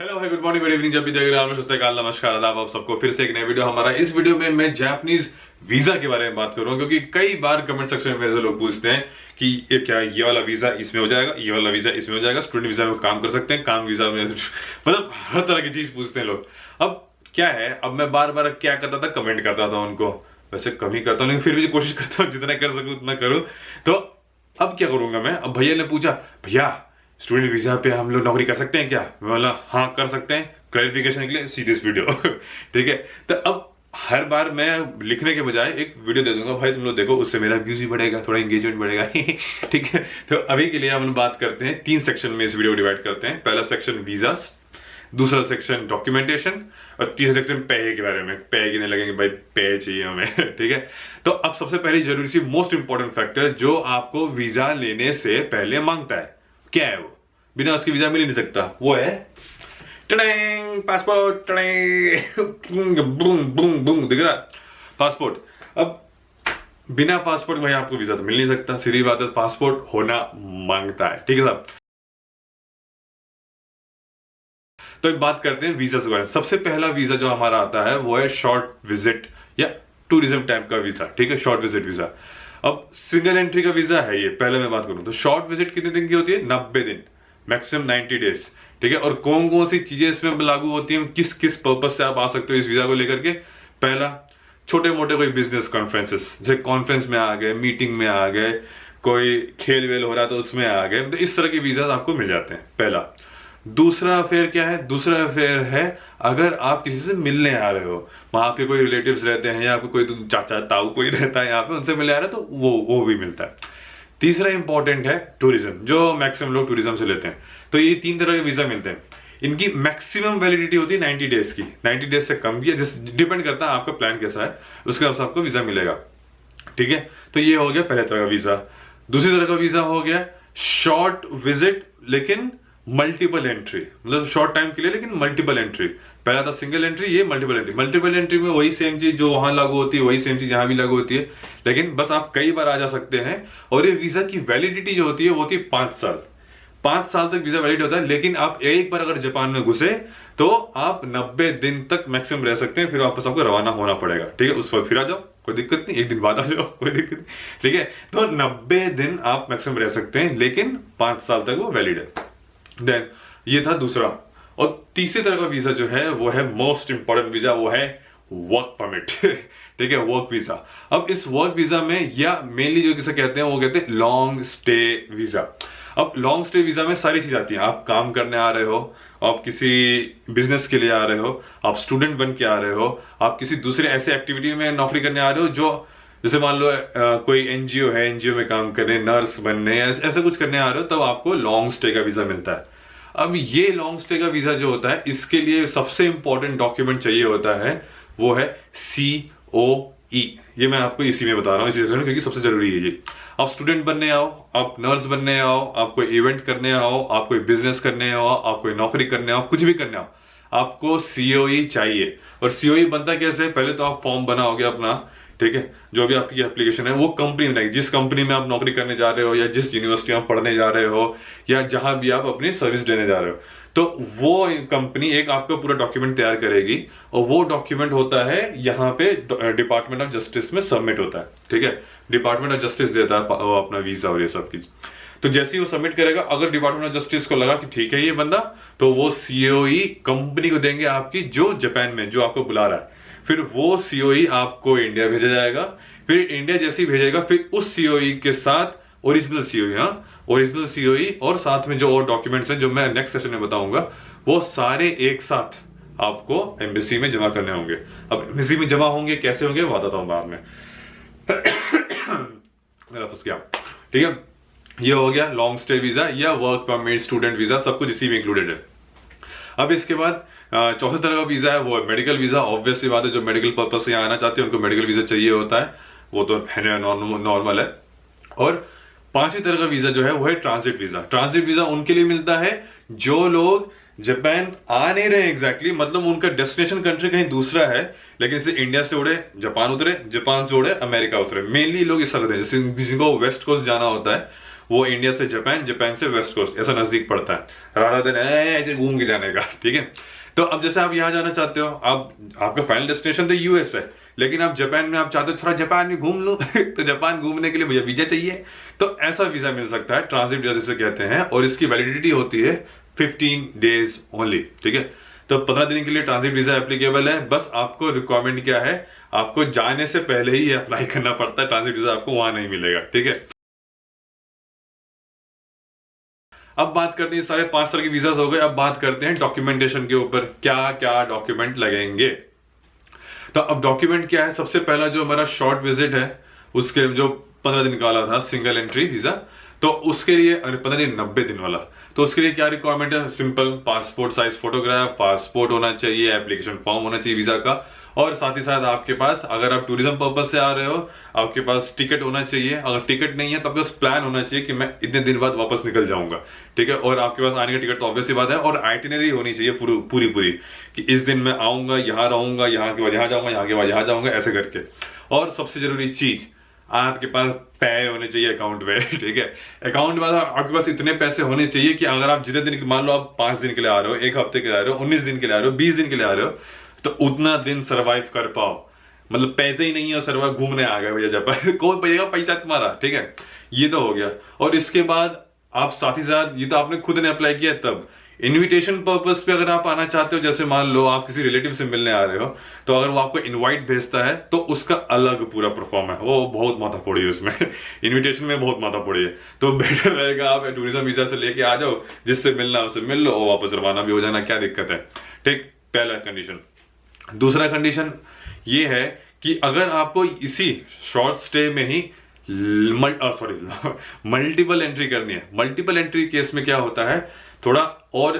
Hello भाई, good morning, good evening, जब भी देख रहे हैं आप नमस्कार आदाब आप सबको फिर से एक नया वीडियो हमारा। इस वीडियो में मैं जापानीज वीजा के बारे में बात करूंगा क्योंकि कई बार कमेंट सेक्शन में मेरे से लोग पूछते हैं कि ये क्या, ये वाला वीजा इसमें हो जाएगा, ये वाला वीजा इसमें हो जाएगा, स्टूडेंट वीजा में काम कर सकते हैं, काम वीजा में मतलब हर तरह की चीज पूछते हैं लोग। अब क्या है, अब मैं बार बार क्या करता था, कमेंट करता था उनको। वैसे कम ही करता हूँ लेकिन फिर भी कोशिश करता हूँ जितना कर सकूँ उतना करूँ। तो अब क्या करूंगा मैं, अब भैया ने पूछा भैया स्टूडेंट वीजा पे हम लोग नौकरी कर सकते हैं क्या, मैं बोला हाँ कर सकते हैं, क्लैरिफिकेशन के लिए सीधे इस वीडियो ठीक है। तो अब हर बार मैं लिखने के बजाय एक वीडियो दे दूंगा, भाई तुम लोग देखो, उससे मेरा व्यूज भी बढ़ेगा, थोड़ा एंगेजमेंट बढ़ेगा ठीक है। तो अभी के लिए हम बात करते हैं, 3 सेक्शन में इस वीडियो को डिवाइड करते हैं। पहला सेक्शन वीजा, दूसरा सेक्शन डॉक्यूमेंटेशन और तीसरा सेक्शन पे के बारे में। पे गिने लगेंगे भाई, पे चाहिए हमें ठीक है। तो अब सबसे पहले जरूरी सी मोस्ट इंपॉर्टेंट फैक्टर जो आपको वीजा लेने से पहले मांगता है, क्या है वो, बिना उसके वीजा मिल ही नहीं सकता, वो है पासपोर्ट। दिख रहा पासपोर्ट। अब बिना पासपोर्ट भाई आपको वीजा तो मिल नहीं सकता, सीधी बात है, पासपोर्ट होना मांगता है, ठीक है साहब। तो एक बात करते हैं वीजा के बारे में। सबसे पहला वीजा जो हमारा आता है वो है शॉर्ट विजिट या टूरिज्म टाइप का वीजा, ठीक है, शॉर्ट विजिट वीजा। अब सिंगल एंट्री का वीजा है ये। पहले मैं बात करूं तो शॉर्ट विजिट कितने दिन की होती है, 90 दिन, मैक्सिमम 90 डेज, ठीक है। और कौन कौन सी चीजें इसमें लागू होती हैं, किस किस पर्पज से आप आ सकते हो इस वीजा को लेकर के। पहला, छोटे मोटे कोई बिजनेस कॉन्फ्रेंसेस, जैसे कॉन्फ्रेंस में आ गए, मीटिंग में आ गए, कोई खेल वेल हो रहा है तो उसमें आ गए, तो इस तरह के वीजा आपको मिल जाते हैं, पहला। दूसरा अफेयर क्या है, दूसरा अफेयर है अगर आप किसी से मिलने आ रहे हो, वहां पे कोई रिलेटिव्स रहते हैं या कोई चाचा ताऊ कोई रहता है यहाँ पे, उनसे मिलने आ रहे हो तो वो भी मिलता है। तीसरा इंपॉर्टेंट है टूरिज्म, जो मैक्सिमम लोग टूरिज्म से लेते हैं। तो ये 3 तरह के वीजा मिलते हैं। इनकी मैक्सिमम वैलिडिटी होती है 90 डेज की, 90 डेज से कम की, जिस डिपेंड करता है आपका प्लान कैसा है, उसके हिसाब से आपको वीजा मिलेगा, ठीक है। तो ये हो गया पहले तरह का वीजा। दूसरी तरह का वीजा हो गया शॉर्ट विजिट लेकिन मल्टीपल एंट्री, मतलब शॉर्ट टाइम के लिए लेकिन मल्टीपल एंट्री। पहला था सिंगल एंट्री, ये मल्टीपल एंट्री। मल्टीपल एंट्री में वही सेम चीज जो वहां लागू होती है वही सेम चीज यहां भी लागू होती है, लेकिन बस आप कई बार आ जा सकते हैं। और ये वीजा की वैलिडिटी जो होती है वो होती है 5 साल। 5 साल तक वीजा वैलिड होता है, लेकिन आप एक बार अगर जापान में घुसे तो आप 90 दिन तक मैक्सिमम रह सकते हैं, फिर वापस आपको रवाना होना पड़ेगा, ठीक है। उस वक्त फिर आ जाओ, कोई दिक्कत नहीं, एक दिन बाद आ जाओ, कोई दिक्कत नहीं, ठीक है। तो 90 दिन आप मैक्सिमम रह सकते हैं, लेकिन 5 साल तक वो वैलिड है। देन ये था दूसरा। और तीसरी तरह का वीजा जो है वो है मोस्ट इंपॉर्टेंट वीजा, वो है वर्क परमिट ठीक है, वर्क वीजा। अब इस वर्क वीजा में या मेनली जो किसे कहते हैं वो कहते हैं लॉन्ग स्टे वीजा। अब लॉन्ग स्टे वीजा में सारी चीज आती है, आप काम करने आ रहे हो, आप किसी बिजनेस के लिए आ रहे हो, आप स्टूडेंट बन के आ रहे हो, आप किसी दूसरे ऐसे एक्टिविटी में नौकरी करने आ रहे हो, जो जैसे मान लो कोई एनजीओ है, एनजीओ में काम करने, नर्स बनने, ऐसा कुछ करने आ रहे हो, तब आपको लॉन्ग स्टे का वीजा मिलता है। अब ये लॉन्ग स्टे का वीजा जो होता है, इसके लिए सबसे इंपॉर्टेंट डॉक्यूमेंट चाहिए होता है, वो है COE। ये मैं आपको इसी में बता रहा हूँ, इसी सेक्शन में, क्योंकि सबसे जरूरी है ये। आप स्टूडेंट बनने आओ, आप नर्स बनने आओ, आप कोई इवेंट करने आओ, आप कोई बिजनेस करने आओ, आप कोई नौकरी करने आओ, कुछ भी करने आओ, आपको COE चाहिए। और COE बनता कैसे, पहले तो आप फॉर्म बनाओगे अपना, ठीक है, जो भी आपकी एप्लीकेशन है वो कंपनी बनाएगी, जिस कंपनी में आप नौकरी करने जा रहे हो या जिस यूनिवर्सिटी में आप पढ़ने जा रहे हो या जहां भी आप अपनी सर्विस देने जा रहे हो, तो वो कंपनी एक आपका पूरा डॉक्यूमेंट तैयार करेगी। और वो डॉक्यूमेंट होता है यहाँ पे डिपार्टमेंट ऑफ जस्टिस में सबमिट होता है, ठीक है। डिपार्टमेंट ऑफ जस्टिस देता है वो अपना वीजा और ये सब चीज। तो जैसे ही वो सबमिट करेगा, अगर डिपार्टमेंट ऑफ जस्टिस को लगा कि ठीक है ये बंदा, तो वो COE कंपनी को देंगे आपकी, जो जापान में जो आपको बुला रहा है। फिर वो COE आपको इंडिया भेजा जाएगा। फिर इंडिया जैसे ही भेजेगा, फिर उस COE के साथ ओरिजिनल COE, हाँ, ओरिजिनल COE और साथ में जो और डॉक्यूमेंट्स हैं जो मैं नेक्स्ट सेशन में बताऊंगा, वो सारे एक साथ आपको एम्बेसी में जमा करने होंगे। अब एम्बेसी में जमा होंगे कैसे होंगे वो बताता हूं बाद में मेरा फंस गया, ठीक है। ये हो गया लॉन्ग स्टे वीजा या वर्क परमिट, स्टूडेंट वीजा, सब कुछ इसी में इंक्लूडेड है। अब इसके बाद चौथे तरह का वीजा है, वो है मेडिकल वीजा। ऑब्वियसली बात है, जो मेडिकल पर्पज से यहाँ आना चाहते हैं उनको मेडिकल वीजा चाहिए होता है, वो तो नॉर्मल है। और 5वीं तरह का वीजा जो है वो है ट्रांजिट वीजा। ट्रांजिट वीजा उनके लिए मिलता है जो लोग जापान आ नहीं रहे एग्जैक्टली, मतलब उनका डेस्टिनेशन कंट्री कहीं दूसरा है, लेकिन जैसे इंडिया से उड़े जापान उतरे, जापान से उड़े अमेरिका उतरे, मेनली लोग इस तरह हैं। जैसे जिनको वेस्ट कोस्ट जाना होता है वो इंडिया से जापान, जापान से वेस्ट कोस्ट, ऐसा नजदीक पड़ता है राधा दिन ऐसे घूम के जाने का। ठीक है, तो अब जैसे आप यहाँ जाना चाहते हो, आप आपका फाइनल डेस्टिनेशन तो यूएस है, लेकिन आप जापान में आप चाहते हो थोड़ा जापान में घूम लो तो जापान घूमने के लिए भैया वीजा चाहिए, तो ऐसा वीजा मिल सकता है, ट्रांजिट वीजा जिसे कहते हैं, और इसकी वैलिडिटी होती है 15 डेज ओनली। ठीक है, तो 15 दिन के लिए ट्रांजिट वीजा एप्लीकेबल है। बस आपको रिक्वायरमेंट क्या है, आपको जाने से पहले ही अप्लाई करना पड़ता है, ट्रांजिट वीजा आपको वहां नहीं मिलेगा। ठीक है, अब बात करते हैं, सारे 5 तरह के वीजास हो गए, अब बात करते हैं डॉक्यूमेंटेशन के ऊपर, क्या क्या डॉक्यूमेंट लगेंगे। तो अब डॉक्यूमेंट क्या है, सबसे पहला जो हमारा शॉर्ट विजिट है, उसके जो 15 दिन का वाला था सिंगल एंट्री वीजा, तो उसके लिए 15 दिन 90 दिन वाला, तो उसके लिए क्या रिक्वायरमेंट है, simple passport size photograph, passport होना चाहिए, एप्लीकेशन फॉर्म होना चाहिए वीजा का, और साथ ही साथ आपके पास, अगर आप टूरिज्म पर्पज से आ रहे हो, आपके पास टिकट होना चाहिए, अगर टिकट नहीं है तो आपके पास प्लान होना चाहिए कि मैं इतने दिन बाद वापस निकल जाऊंगा। ठीक है, और आपके पास आने का टिकट तो ऑब्वियस सी बात है, और आइटिनरी होनी चाहिए पूरी पूरी कि इस दिन मैं आऊंगा, यहाँ रहूंगा, यहाँ के बाद यहाँ जाऊंगा, यहाँ के बाद यहाँ जाऊंगा, ऐसे करके। और सबसे जरूरी चीज, आपके पास पैसे होने चाहिए अकाउंट में। ठीक है, अकाउंट में आपके पास इतने पैसे होने चाहिए कि अगर आप जितने दिन, मान लो आप 5 दिन के लिए आ रहे हो, 1 हफ्ते के लिए आ रहे हो, 19 दिन के लिए आ रहे हो, 20 दिन के लिए आ रहे हो, तो उतना दिन सरवाइव कर पाओ। मतलब पैसे ही नहीं है और सरवाइव घूमने आ गए भैया जापान, कौन पाएगा पैसा तुम्हारा। ठीक है, ये तो हो गया। और इसके बाद आप साथ ही साथ, ये तो आपने खुद ने अप्लाई किया, तब इनविटेशन पर्पस पे अगर आप आना चाहते हो, जैसे मान लो आप किसी रिलेटिव से मिलने आ रहे हो, तो अगर वो आपको इनवाइट भेजता है तो उसका अलग पूरा परफॉर्म है, वो बहुत माथा फोड़ी है उसमें इनविटेशन में बहुत माथा फोड़ी है। तो बेटर रहेगा आप टूरिज्म वीजा से लेके आ जाओ, जिससे मिलना उससे मिल लो और वापस रवाना भी हो जाना, क्या दिक्कत है। ठीक, पहला कंडीशन। दूसरा कंडीशन ये है कि अगर आपको इसी शॉर्ट स्टे में ही मल्टीपल एंट्री करनी है, मल्टीपल एंट्री केस में क्या होता है, थोड़ा और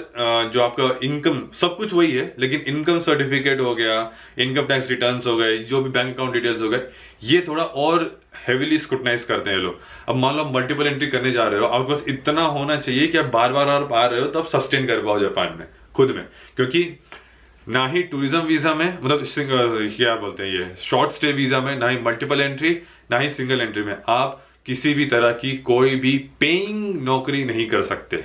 जो आपका इनकम, सब कुछ वही है, लेकिन इनकम सर्टिफिकेट हो गया, इनकम टैक्स रिटर्न्स हो गए, जो भी बैंक अकाउंट डिटेल्स हो गए, ये थोड़ा और हेविली स्क्रूटनाइज करते हैं लोग। अब मान लो मल्टीपल एंट्री करने जा रहे हो, आपके पास इतना होना चाहिए कि आप बार बार आप आ रहे हो तो आप सस्टेन कर पाओ जापान में खुद में, क्योंकि ना ही टूरिज्म वीजा में, मतलब क्या बोलते हैं ये शॉर्ट स्टे वीजा में, ना ही मल्टीपल एंट्री, ना ही सिंगल एंट्री में आप किसी भी तरह की कोई भी पेइंग नौकरी नहीं कर सकते।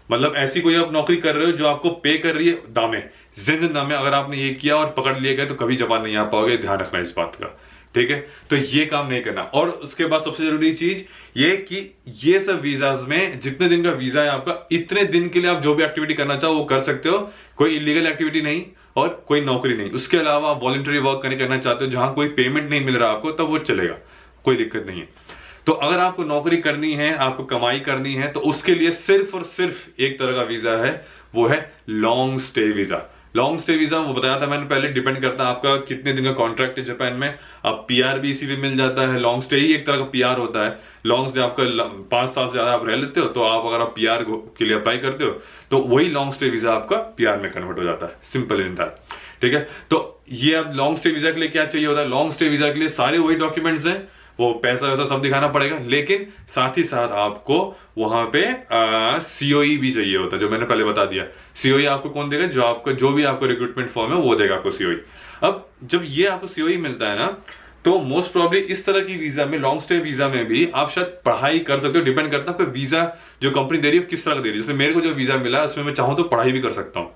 मतलब ऐसी कोई आप नौकरी कर रहे हो जो आपको पे कर रही है दामे, जिंदगी दामे, अगर आपने ये किया और पकड़ लिए गए तो कभी जापान नहीं आ पाओगे, ध्यान रखना इस बात का। ठीक है, तो ये काम नहीं करना। और उसके बाद सबसे जरूरी चीज ये कि ये सब वीजाज में, जितने दिन का वीजा है आपका, इतने दिन के लिए आप जो भी एक्टिविटी करना चाहो वो कर सकते हो, कोई इलीगल एक्टिविटी नहीं और कोई नौकरी नहीं। उसके अलावा आप वॉलंटरी वर्क करना चाहते हो जहां कोई पेमेंट नहीं मिल रहा आपको, तब वो चलेगा, कोई दिक्कत नहीं है। तो अगर आपको नौकरी करनी है, आपको कमाई करनी है, तो उसके लिए सिर्फ और सिर्फ एक तरह का वीजा है, वो है long stay visa. Long stay visa, वो बताया था मैंने पहले, डिपेंड करता है आपका कितने दिन का कॉन्ट्रैक्ट है जापान में। अब पीआर भी इसी पे मिल जाता है, लॉन्ग स्टे ही एक तरह का पीआर होता है। लॉन्ग स्टे आपका 5 साल से ज्यादा आप रह लेते हो, तो आप अगर आप पीआर के लिए अप्लाई करते हो तो वही लॉन्ग स्टे वीजा आपका पीआर में कन्वर्ट हो जाता है, सिंपल इन दैट। ठीक है, तो ये अब लॉन्ग स्टे वीजा के लिए क्या चाहिए होता है, लॉन्ग स्टे वीजा के लिए सारे वही डॉक्यूमेंट्स हैं, वो पैसा वैसा सब दिखाना पड़ेगा, लेकिन साथ ही साथ आपको वहां पे सीओई भी चाहिए होता है, जो मैंने पहले बता दिया। सीओई आपको कौन देगा, जो आपका जो भी आपको रिक्रूटमेंट फॉर्म है वो देगा आपको सीओई। अब जब ये आपको सीओई मिलता है ना, तो मोस्ट प्रॉब्ली इस तरह की वीजा में, लॉन्ग स्टे वीजा में भी आप शायद पढ़ाई कर सकते हो, डिपेंड करता है आपका वीजा जो कंपनी दे रही है किस तरह का दे रही है। जैसे मेरे को जो वीजा मिला है उसमें मैं चाहूं तो पढ़ाई भी कर सकता हूँ,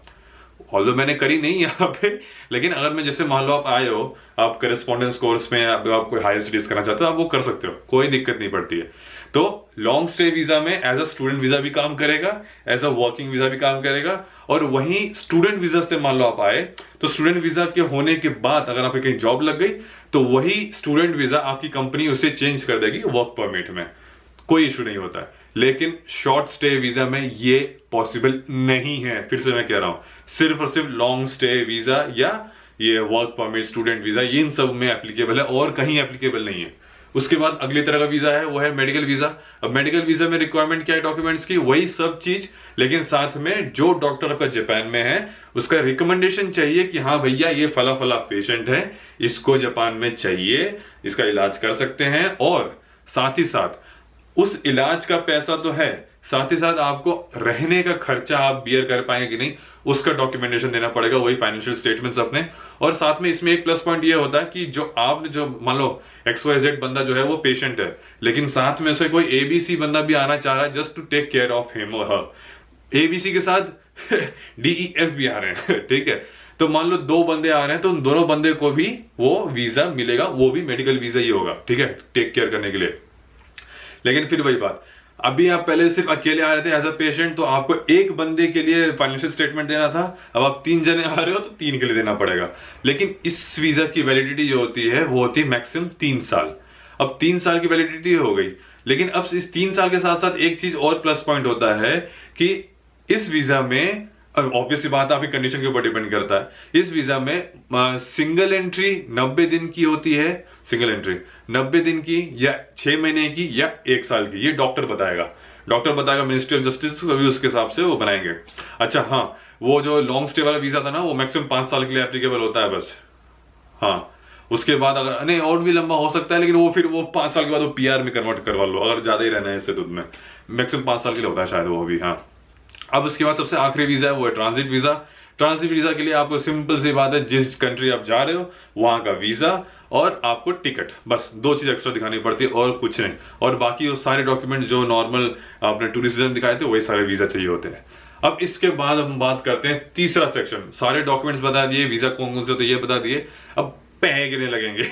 ऑल्दो मैंने करी नहीं यहाँ पे, लेकिन अगर मैं, जैसे मान लो आप आए हो, आप करेस्पॉन्डेंस कोर्स में आप कोई हायर स्टडीज करना चाहते हो, आप वो कर सकते हो, कोई दिक्कत नहीं पड़ती है। तो लॉन्ग स्टे वीजा में एज अ स्टूडेंट वीजा भी काम करेगा, एज अ वर्किंग वीजा भी काम करेगा। और वहीं स्टूडेंट वीजा से मान लो आप आए, तो स्टूडेंट वीजा के होने के बाद अगर आपकी कहीं जॉब लग गई, तो वही स्टूडेंट वीजा आपकी कंपनी उसे चेंज कर देगी वर्क परमिट में, कोई इशू नहीं होता है। लेकिन शॉर्ट स्टे वीजा में ये पॉसिबल नहीं है, फिर से मैं कह रहा हूं, सिर्फ और सिर्फ लॉन्ग स्टे वीजा या ये वर्क परमिट, स्टूडेंट वीजा, ये इन सब में एप्लीकेबल है और कहीं एप्लीकेबल नहीं है। उसके बाद अगली तरह का वीजा है, वो है मेडिकल वीजा। अब मेडिकल वीजा में रिक्वायरमेंट क्या है डॉक्यूमेंट्स की, वही सब चीज, लेकिन साथ में जो डॉक्टर आपका जापान में है उसका रिकमेंडेशन चाहिए कि हाँ भैया ये फला फला पेशेंट है, इसको जापान में चाहिए, इसका इलाज कर सकते हैं। और साथ ही साथ उस इलाज का पैसा तो है, साथ ही साथ आपको रहने का खर्चा आप बियर कर पाएंगे कि नहीं, उसका डॉक्यूमेंटेशन देना पड़ेगा, वही फाइनेंशियल स्टेटमेंट्स अपने। और साथ में इसमें एक प्लस पॉइंट ये होता है कि जो आपने जो मान लो XYZ बंदा जो है वो पेशेंट है, लेकिन साथ में से कोई ABC बंदा भी आना चाह रहा है just to take care of him और हर, ABC के साथ DEF भी आ रहे हैं, ठीक है। तो मान लो 2 बंदे आ रहे हैं, तो उन दोनों बंदे को भी वो वीजा मिलेगा, वो भी मेडिकल वीजा ही होगा, ठीक है, टेक केयर करने के लिए। लेकिन फिर वही बात, अभी आप पहले सिर्फ अकेले आ रहे थे एज अ पेशेंट, तो आपको एक बंदे के लिए फाइनेंशियल स्टेटमेंट देना था। अब आप 3 जने आ रहे हो तो 3 के लिए देना पड़ेगा। लेकिन इस वीजा की वैलिडिटी जो होती है वो होती है मैक्सिमम 3 साल। अब 3 साल की वैलिडिटी हो गई, लेकिन अब इस 3 साल के साथ साथ एक चीज और प्लस पॉइंट होता है कि इस वीजा में, ऑब्वियसली बात आपकी कंडीशन के ऊपर डिपेंड करता है, इस वीजा में सिंगल एंट्री 90 दिन की होती है, सिंगल एंट्री 90 दिन की या 6 महीने की या 1 साल की, ये डॉक्टर बताएगा मिनिस्ट्री ऑफ जस्टिस, अभी उसके हिसाब से वो बनाएंगे। अच्छा हाँ, वो जो लॉन्ग स्टे वाला वीजा था ना, वो मैक्सिमम 5 साल के लिए एप्लीकेबल होता है बस। हाँ, उसके बाद अगर नहीं और भी लंबा हो सकता है, लेकिन वो फिर वो 5 साल के बाद वो PR में कन्वर्ट करवा लो, अगर ज्यादा ही रहना है इससे दूध में, मैक्सिमम 5 साल के लिए होता है शायद वो भी। हाँ, अब उसके बाद सबसे आखिरी वीजा है वो है ट्रांजिट वीजा। ट्रांजिट वीजा के लिए आपको सिंपल सी बात है, जिस कंट्री आप जा रहे हो वहां का वीजा और आपको टिकट, बस 2 चीज एक्स्ट्रा दिखानी पड़ती है और कुछ नहीं। और बाकी वो सारे डॉक्यूमेंट जो नॉर्मल आपने टूरिस्ट वीजा दिखाए थे वही सारे वीजा चाहिए होते हैं। अब इसके बाद हम बात करते हैं तीसरा सेक्शन, सारे डॉक्यूमेंट्स बता दिए, वीजा कौन कौन से होते हैं ये बता दिए, अब पैसे कितने लगेंगे।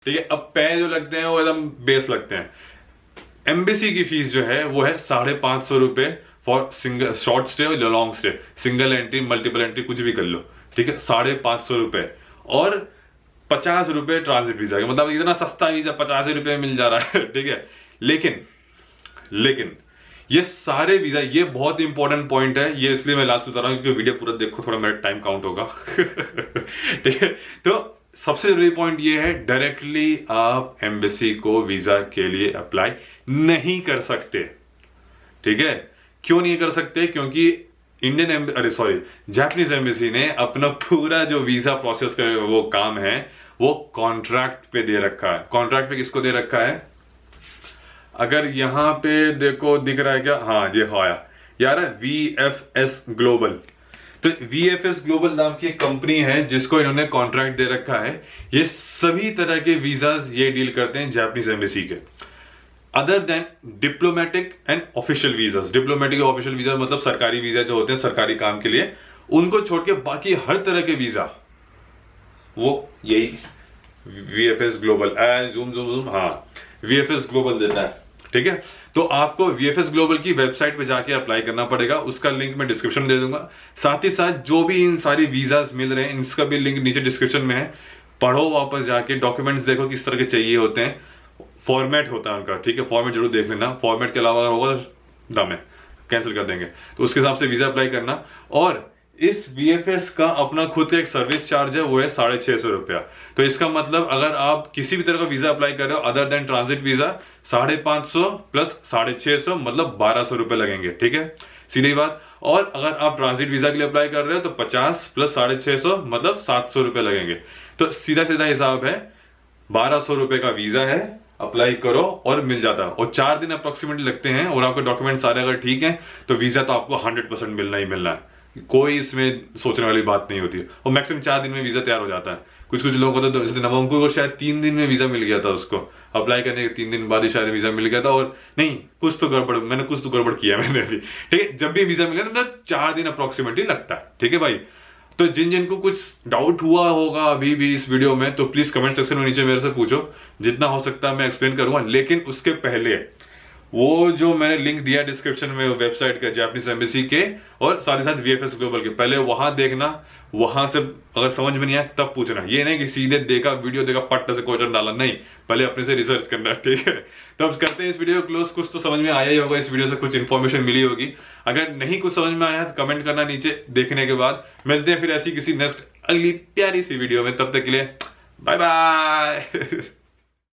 ठीक है, अब पैसे जो लगते हैं वो एकदम बेस लगते हैं। एम्बेसी की फीस जो है वो है 550 रुपए फॉर सिंगल शॉर्ट स्टे और long stay, single entry multiple entry कुछ भी कर लो, ठीक है, 550 रुपए। और 50 रुपए ट्रांजिट वीजा का, मतलब इतना सस्ता वीजा 50 रुपए में मिल जा रहा है, ठीक है। लेकिन ये सारे वीजा, ये बहुत इंपॉर्टेंट पॉइंट है, ये इसलिए मैं लास्ट बता रहा हूं क्योंकि वीडियो पूरा देखो, थोड़ा मेरा टाइम काउंट होगा। ठीक है, तो सबसे जरूरी पॉइंट ये है, डायरेक्टली आप एम्बेसी को वीजा के लिए अप्लाई नहीं कर सकते, ठीक है। क्यों नहीं कर सकते? क्योंकि जापानीज एम्बेसी ने अपना पूरा जो वीजा प्रोसेस का वो काम है वो कॉन्ट्रैक्ट पे दे रखा है। कॉन्ट्रैक्ट पे किसको दे रखा है? अगर यहां पे देखो दिख रहा है क्या? हाँ, ये आया यार, VFS ग्लोबल। तो VFS ग्लोबल नाम की एक कंपनी है जिसको इन्होंने कॉन्ट्रैक्ट दे रखा है। ये सभी तरह के वीजाज ये डील करते हैं जापानीज एम्बेसी के, other than diplomatic and official visas. Diplomatic और ऑफिशियल वीजा मतलब सरकारी वीजा जो होते हैं सरकारी काम के लिए, उनको छोड़ के बाकी हर तरह के वीजा वो यही VFS ग्लोबल, जूम, हाँ, VFS ग्लोबल देता है, ठीक है। तो आपको VFS ग्लोबल की वेबसाइट पे जाके अप्लाई करना पड़ेगा, उसका लिंक मैं डिस्क्रिप्शन में दे दूंगा। साथ ही साथ जो भी इन सारी वीजाज मिल रहे हैं इसका भी लिंक नीचे डिस्क्रिप्शन में है। पढ़ो, वापस जाके डॉक्यूमेंट्स देखो किस तरह के चाहिए होते हैं, फॉर्मेट होता है उनका, ठीक है, फॉर्मेट जरूर देख लेना। फॉर्मेट के अलावा अगर होगा तो दम है, कैंसिल कर देंगे, तो उसके हिसाब से वीजा अप्लाई करना। और इस VFS का अपना खुद का एक सर्विस चार्ज है, वो है 650 रुपया। तो इसका मतलब अगर आप किसी भी तरह का वीजा अप्लाई कर रहे हो other than transit visa, 550 plus 650 मतलब 1200 रुपए लगेंगे, ठीक है, सीधी बात। और अगर आप ट्रांजिट वीजा के लिए अप्लाई कर रहे हो तो 50 प्लस 650 मतलब 700 रुपए लगेंगे। तो सीधा सीधा हिसाब है, 1200 रुपए का वीजा है, अप्लाई करो और मिल जाता है। और 4 दिन अप्रोक्सीमेटली लगते हैं, और आपके डॉक्यूमेंट सारे अगर ठीक हैं तो वीजा तो आपको 100% मिलना ही मिलना है, कोई इसमें सोचने वाली बात नहीं होती है। और मैक्सिमम 4 दिन में वीजा तैयार हो जाता है। कुछ लोगों को तो जैसे नवंकुर को शायद 3 दिन में वीजा मिल गया था, उसको अप्लाई करने के 3 दिन बाद ही शायद वीजा मिल गया था। और नहीं, कुछ तो गड़बड़ किया मैंने अभी, ठीक है। जब भी वीजा मिले ना 4 दिन अप्रोक्सीमेटली लगता है, ठीक है भाई। तो जिनको कुछ डाउट हुआ होगा अभी भी इस वीडियो में, तो प्लीज कमेंट सेक्शन में नीचे मेरे से पूछो, जितना हो सकता है मैं एक्सप्लेन करूंगा। लेकिन उसके पहले वो जो मैंने लिंक दिया डिस्क्रिप्शन में वेबसाइट का जापानीज एम्बेसी के, और साथ ही साथ VFS ग्लोबल के, पहले वहां देखना, वहां से अगर समझ में नहीं आया तब पूछना। ये नहीं कि सीधे देखा वीडियो देखा पट्ट से क्वेश्चन डाला, नहीं, पहले अपने से रिसर्च करना, ठीक है। तो अब करते हैं इस वीडियो को क्लोज। कुछ तो समझ में आया ही होगा, इस वीडियो से कुछ इन्फॉर्मेशन मिली होगी। अगर नहीं कुछ समझ में आया तो कमेंट करना नीचे देखने के बाद। मिलते हैं फिर ऐसी किसी नेक्स्ट अगली प्यारी सी वीडियो में, तब तक के लिए बाय बाय।